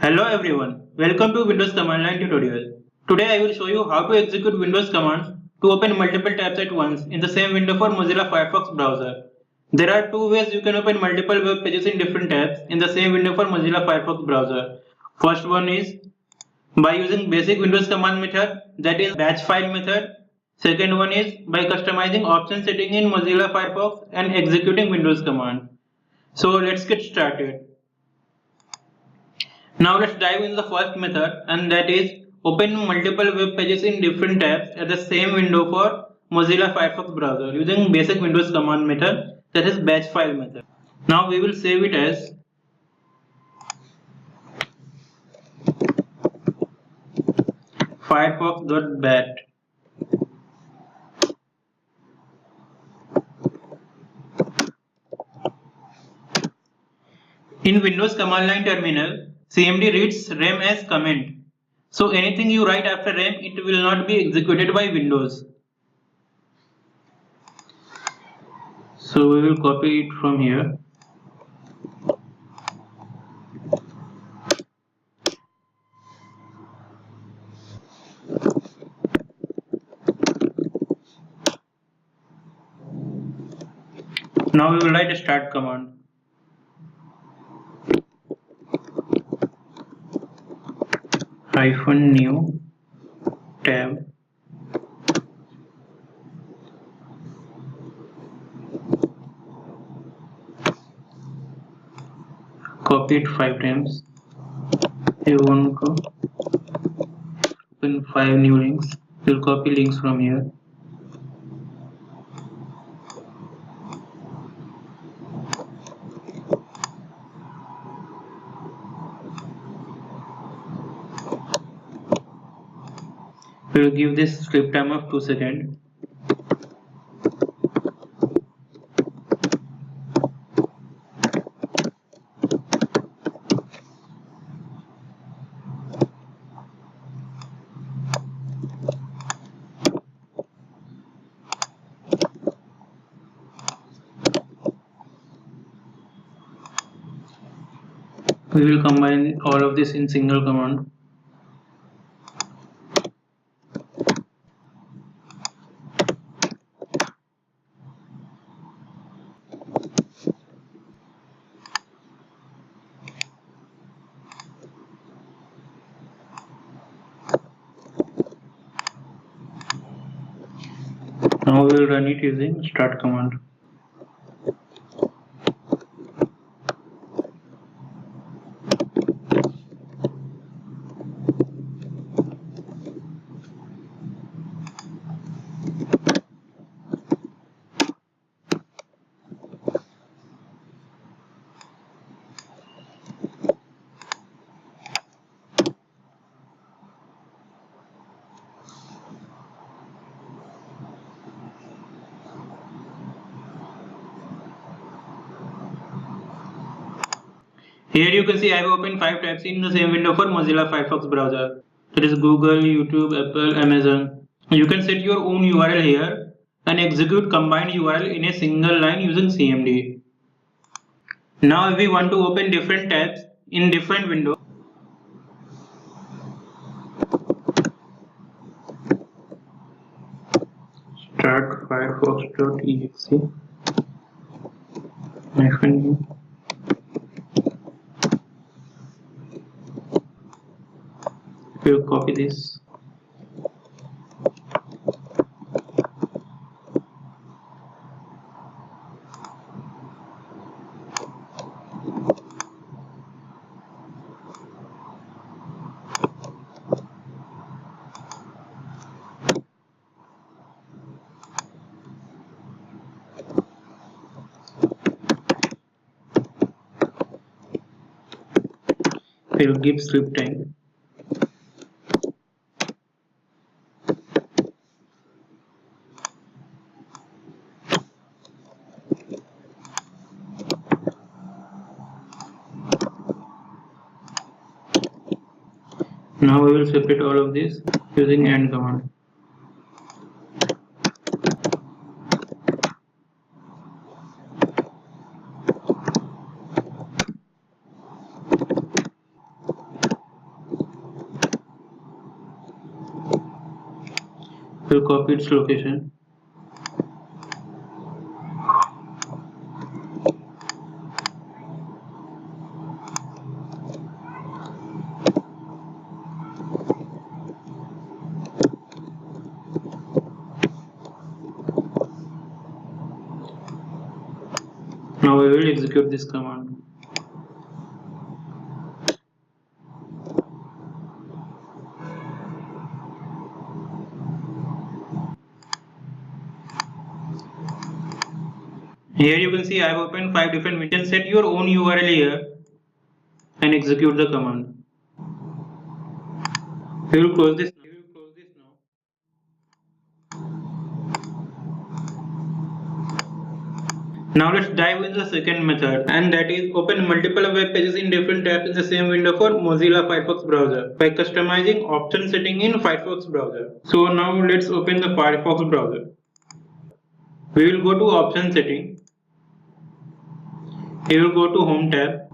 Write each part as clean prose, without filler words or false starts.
Hello everyone, welcome to Windows command line tutorial. Today I will show you how to execute Windows commands to open multiple tabs at once in the same window for Mozilla Firefox browser. There are two ways you can open multiple web pages in different tabs in the same window for Mozilla Firefox browser. First one is by using basic Windows command method, that is batch file method. Second one is by customizing option setting in Mozilla Firefox and executing Windows command. So let's get started. Now let's dive into the first method, and that is open multiple web pages in different tabs at the same window for Mozilla Firefox browser using basic Windows command method, that is batch file method. Now we will save it as firefox.bat. In Windows command line terminal, CMD reads RAM as comment. So anything you write after RAM, it will not be executed by Windows. So we will copy it from here. Now we will write a start command. -new tab copy it 5 times. A1 को open 5 new links. We'll copy links from here. We will give this sleep time of 2 seconds. We will combine all of this in single command. Now we will run it using start command. Here you can see I have opened 5 tabs in the same window for Mozilla Firefox browser. That is Google, YouTube, Apple, Amazon. You can set your own URL here and execute combined URL in a single line using CMD. Now if we want to open different tabs in different windows, start firefox.exe -new. We'll copy this. We'll give sleep time. Now we will separate all of this using AND command. We'll copy its location. Now we will execute this command. Here you can see I have opened 5 different windows. Set your own URL here and execute the command. We will close this now. Now let's dive into the second method, and that is open multiple web pages in different tabs in the same window for Mozilla Firefox browser by customizing option setting in Firefox browser. So now let's open the Firefox browser. We will go to option setting. We will go to home tab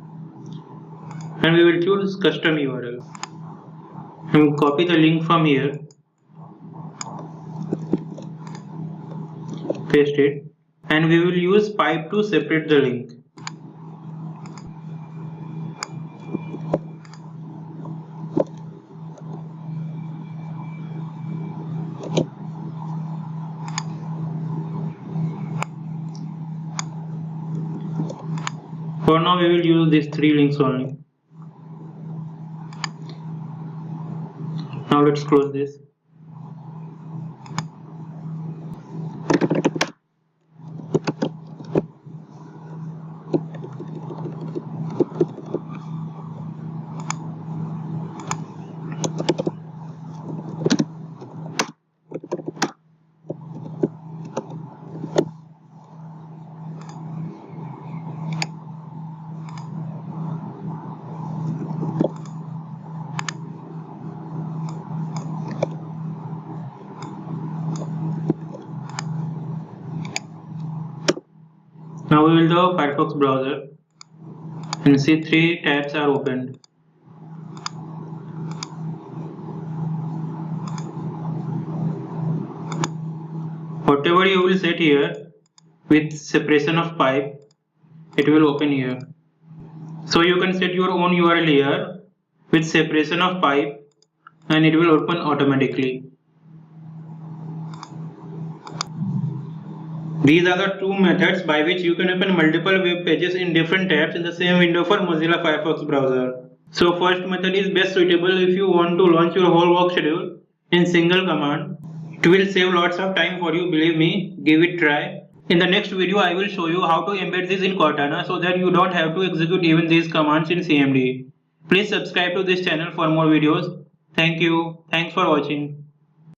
and we will choose custom URL. We will copy the link from here, paste it, and we will use pipe to separate the link. For now we will use these 3 links only. Now let's close this. Now we will the Firefox browser and see 3 tabs are opened. Whatever you will set here with separation of pipe, it will open here. So you can set your own URL here with separation of pipe and it will open automatically. These are the 2 methods by which you can open multiple web pages in different tabs in the same window for Mozilla Firefox browser. So first method is best suitable if you want to launch your whole work schedule in single command. It will save lots of time for you, believe me, give it try. In the next video I will show you how to embed this in Cortana so that you don't have to execute even these commands in CMD. Please subscribe to this channel for more videos. Thank you. Thanks for watching.